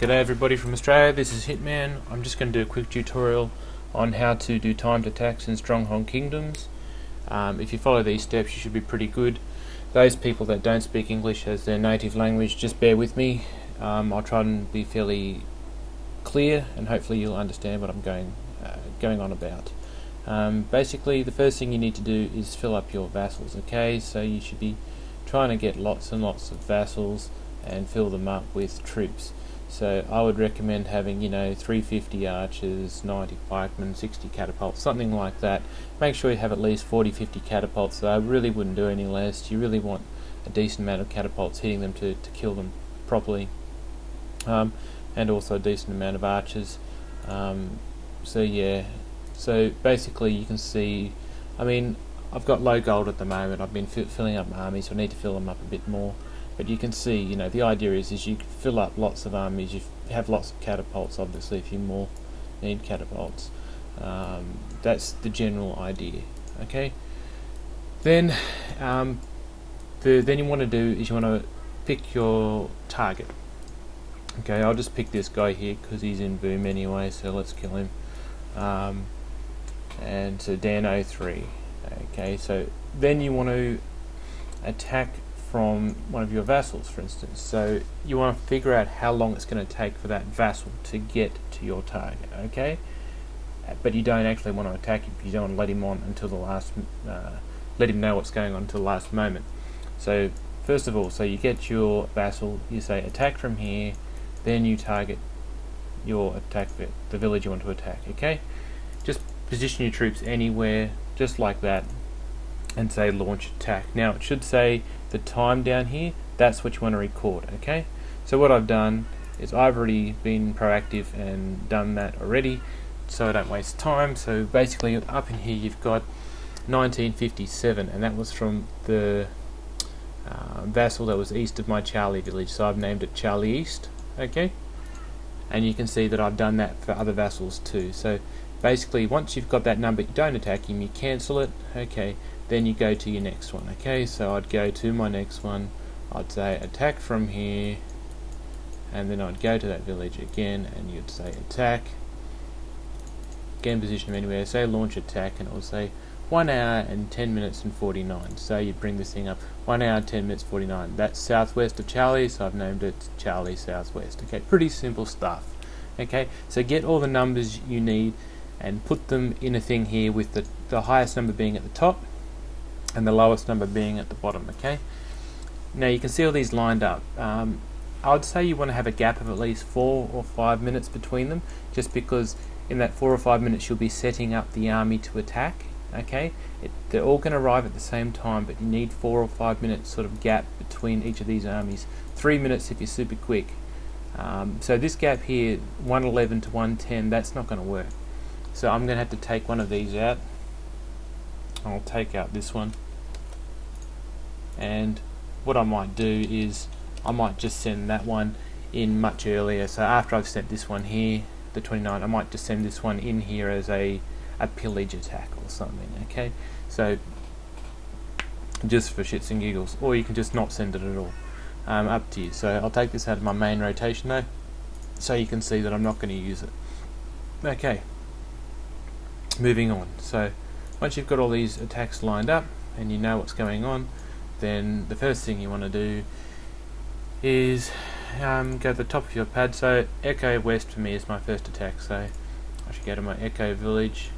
G'day everybody from Australia, this is Hitman. I'm just going to do a quick tutorial on how to do timed attacks in Stronghold Kingdoms. If you follow these steps you should be pretty good. Those people that don't speak English as their native language, just bear with me. I'll try and be fairly clear and hopefully you'll understand what I'm going on about. Basically the first thing you need to do is fill up your vassals, okay? So you should be trying to get lots and lots of vassals and fill them up with troops. So I would recommend having, 350 archers, 90 pikemen, 60 catapults, something like that. Make sure you have at least 40-50 catapults, though I really wouldn't do any less. You really want a decent amount of catapults hitting them to kill them properly. And also a decent amount of archers. So basically you can see, I've got low gold at the moment. I've been filling up my armies, so I need to fill them up a bit more. But you can see, the idea is you fill up lots of armies, you have lots of catapults, obviously, if you more need catapults. That's the general idea, okay? Then, then you want to do is you want to pick your target. Okay, I'll just pick this guy here because he's in boom anyway, so let's kill him. And so Dan 03. Okay, so then you want to attack from one of your vassals, for instance. So you want to figure out how long it's going to take for that vassal to get to your target, okay? But you don't actually want to attack him. You don't want to let him on until the last, let him know what's going on until the last moment. So first of all, so you get your vassal, you say attack from here, then you target your attack, the village you want to attack, okay? Just position your troops anywhere, just like that, and say launch attack. Now it should say the time down here, that's what you want to record, okay? So what I've done is I've already been proactive and done that already, so I don't waste time. So basically up in here you've got 1957, and that was from the vassal that was east of my Charlie village, so I've named it Charlie East, okay? And you can see that I've done that for other vassals too. So basically once you've got that number, you don't attack him, you cancel it, okay? Then you go to your next one, okay? So I'd go to my next one, I'd say attack from here, and then I'd go to that village again and you'd say attack, again position them anywhere, say launch attack, and it will say 1 hour and 10 minutes and 49. So you bring this thing up, 1 hour 10 minutes 49. That's southwest of Charlie, so I've named it Charlie Southwest. Okay, pretty simple stuff. Okay, so get all the numbers you need and put them in a thing here with the highest number being at the top and the lowest number being at the bottom, okay? Now you can see all these lined up. I would say you want to have a gap of at least 4 or 5 minutes between them, just because in that 4 or 5 minutes you'll be setting up the army to attack, okay? They're all going to arrive at the same time, but you need 4 or 5 minutes sort of gap between each of these armies. 3 minutes if you're super quick. So this gap here, 111 to 110, that's not going to work. So I'm going to have to take one of these out. I'll take out this one, and what I might do is I might just send that one in much earlier. So after I've sent this one here, the 29, I might just send this one in here as a pillage attack or something, okay? So just for shits and giggles, or you can just not send it at all, up to you. So I'll take this out of my main rotation though, so you can see that I'm not going to use it. Okay, moving on. So once you've got all these attacks lined up and you know what's going on, then the first thing you want to do is go to the top of your pad. So Echo West for me is my first attack, so I should go to my Echo village,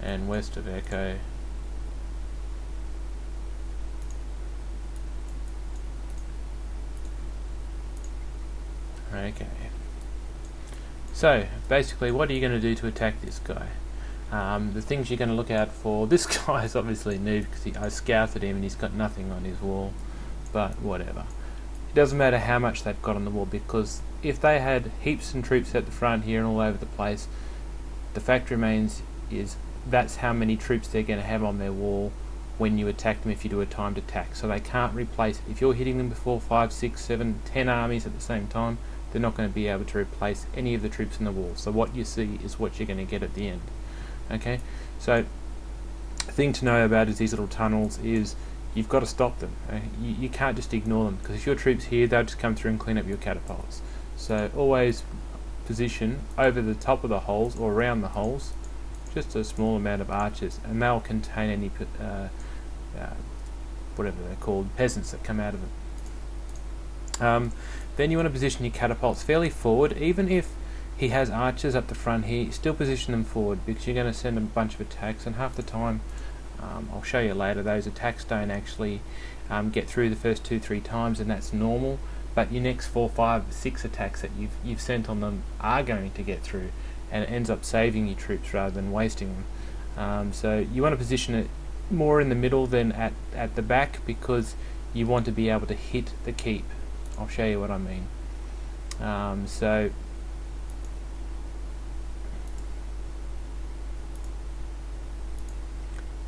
and west of Echo okay. So basically what are you going to do to attack this guy? The things you're going to look out for, this guy is obviously new because I scouted him and he's got nothing on his wall, but whatever. It doesn't matter how much they've got on the wall, because if they had heaps of troops at the front here and all over the place, the fact remains is that's how many troops they're going to have on their wall when you attack them if you do a timed attack. So they can't replace it. If you're hitting them before 5, 6, 7, 10 armies at the same time, they're not going to be able to replace any of the troops in the wall. So what you see is what you're going to get at the end. Okay, so the thing to know about is these little tunnels is you've got to stop them. You can't just ignore them, because if your troops here, they'll just come through and clean up your catapults. So always position over the top of the holes or around the holes just a small amount of archers, and they'll contain any whatever they're called, peasants that come out of it. Then you want to position your catapults fairly forward. Even if he has archers up the front here, still position them forward, because you're going to send a bunch of attacks, and half the time, I'll show you later, those attacks don't actually get through the first 2-3 times, and that's normal, but your next 4, 5, 6 attacks that you've sent on them are going to get through, and it ends up saving your troops rather than wasting them. So you want to position it more in the middle than at the back, because you want to be able to hit the keep. I'll show you what I mean. So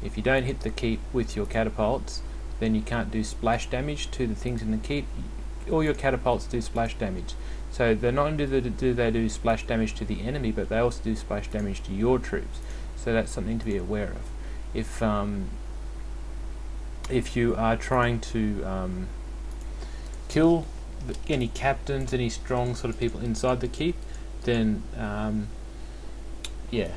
if you don't hit the keep with your catapults, then you can't do splash damage to the things in the keep. All your catapults do splash damage. So they're not only do they do splash damage to the enemy, but they also do splash damage to your troops. So that's something to be aware of. If you are trying to kill any captains, any strong sort of people inside the keep, then yeah,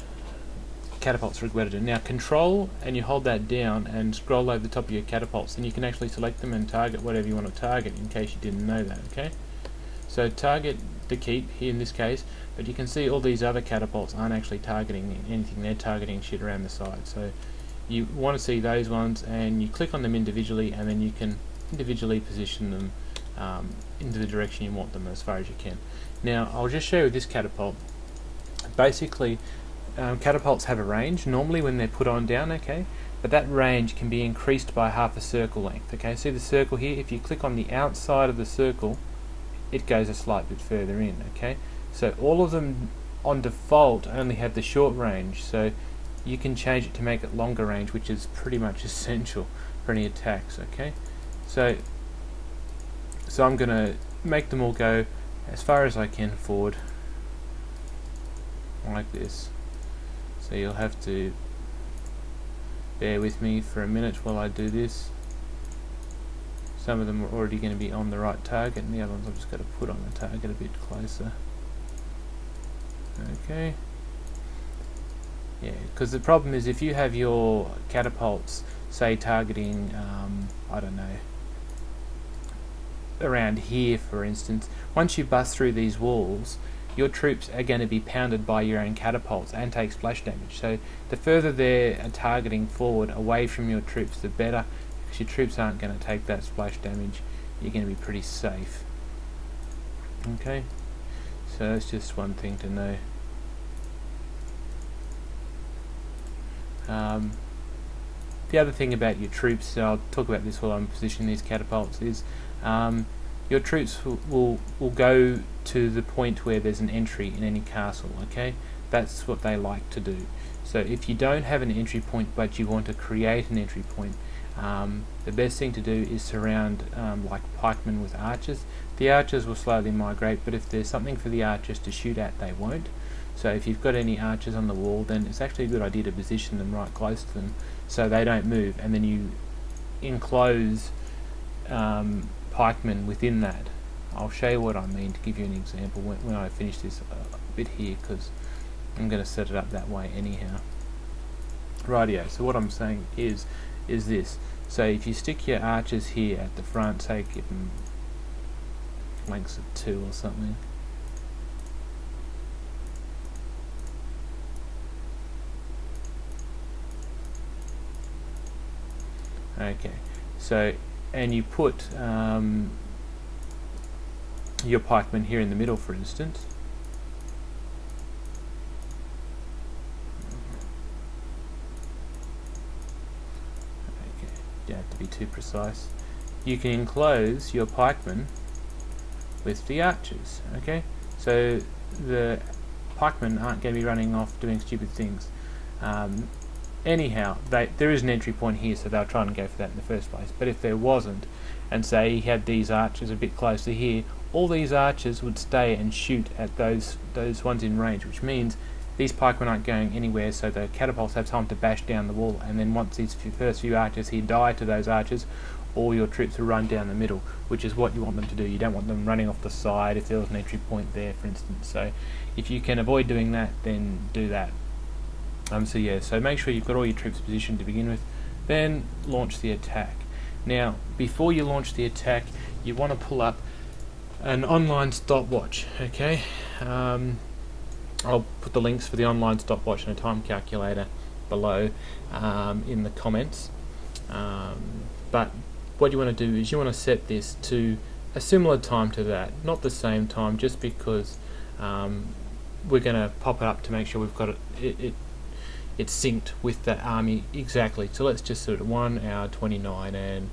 catapults are required to do. Now control, and you hold that down and scroll over the top of your catapults, and you can actually select them and target whatever you want to target, in case you didn't know that. Okay, so target the keep here in this case, but you can see all these other catapults aren't actually targeting anything, they're targeting shit around the side. So you want to see those ones, and you click on them individually, and then you can individually position them into the direction you want them as far as you can. Now I'll just show you this catapult. Basically, catapults have a range normally when they're put on down, okay, but that range can be increased by half a circle length. Okay, see the circle here? If you click on the outside of the circle, it goes a slight bit further in. Okay, so all of them on default only have the short range, so you can change it to make it longer range, which is pretty much essential for any attacks. Okay, so I'm going to make them all go as far as I can forward, like this. So you'll have to bear with me for a minute while I do this. Some of them are already going to be on the right target, and the other ones I've just got to put on the target a bit closer. Okay. Yeah, because the problem is if you have your catapults, say targeting, I don't know, around here for instance, once you bust through these walls, your troops are going to be pounded by your own catapults and take splash damage. So the further they're targeting forward away from your troops, the better, because your troops aren't going to take that splash damage. You're going to be pretty safe. Okay, so that's just one thing to know. The other thing about your troops, and I'll talk about this while I'm positioning these catapults, is your troops will go to the point where there's an entry in any castle. Okay, that's what they like to do. So if you don't have an entry point but you want to create an entry point, the best thing to do is surround like pikemen with archers. The archers will slowly migrate, but if there's something for the archers to shoot at, they won't. So if you've got any archers on the wall, then it's actually a good idea to position them right close to them so they don't move, and then you enclose pikemen within that. I'll show you what I mean to give you an example when I finish this bit here, because I'm going to set it up that way anyhow. Rightio, so what I'm saying is this. So if you stick your archers here at the front, say give them flanks of 2 or something. Okay, so, and you put your pikemen here in the middle, for instance. Okay, you don't have to be too precise. You can enclose your pikemen with the archers. Okay, so the pikemen aren't going to be running off doing stupid things. Anyhow, there is an entry point here, so they'll try and go for that in the first place. But if there wasn't, and say he had these archers a bit closer here, all these archers would stay and shoot at those ones in range, which means these pikemen aren't going anywhere, so the catapults have time to bash down the wall, and then once these first few archers here die to those archers, all your troops to run down the middle, which is what you want them to do. You don't want them running off the side if there was an entry point there, for instance. So if you can avoid doing that, then do that. So make sure you've got all your troops positioned to begin with, then launch the attack. Now, before you launch the attack, you want to pull up an online stopwatch, okay? I'll put the links for the online stopwatch and a time calculator below in the comments. But what you want to do is you want to set this to a similar time to that, not the same time, just because we're going to pop it up to make sure we've got it's synced with that army exactly. So let's just sort of 1 hour 29 and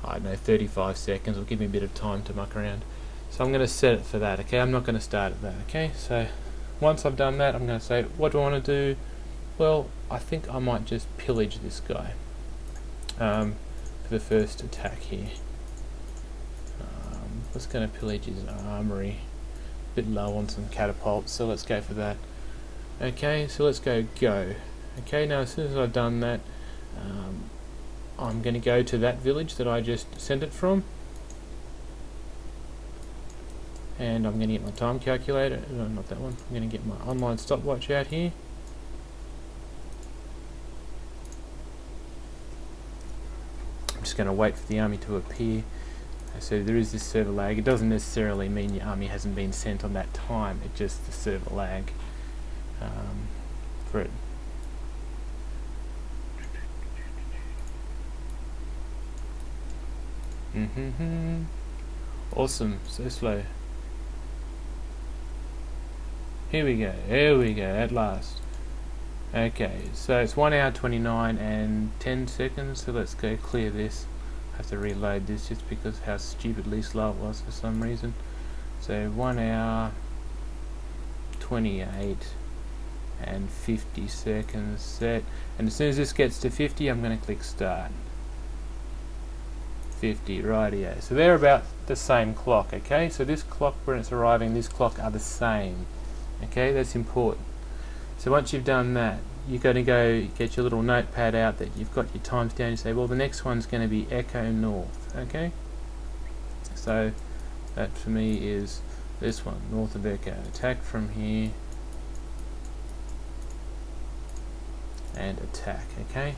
I don't know 35 seconds. Will give me a bit of time to muck around. So I'm going to set it for that. Okay, I'm not going to start at that. Okay, so once I've done that, I'm going to say, what do I want to do? Well, I think I might just pillage this guy for the first attack here. Let's going to pillage his armory. A bit low on some catapults, so let's go for that. Okay, so let's go. Okay, now as soon as I've done that, I'm going to go to that village that I just sent it from. And I'm going to get my time calculator. No, not that one. I'm going to get my online stopwatch out here. I'm just going to wait for the army to appear. So there is this server lag. It doesn't necessarily mean your army hasn't been sent on that time. It's just the server lag for it. Awesome. So slow. Here we go, at last. Okay, so it's 1 hour 29 and 10 seconds, so let's go clear this. I have to reload this just because how stupidly slow it was for some reason. So 1 hour 28 and 50 seconds set, and as soon as this gets to 50, I'm going to click start. 50, rightio. So they're about the same clock, okay? So this clock when it's arriving, this clock are the same. Okay, that's important. So once you've done that, you've got to go get your little notepad out that you've got your times down. You say, well, the next one's going to be Echo North. Okay, so that for me is this one, north of Echo. Attack from here and attack. Okay.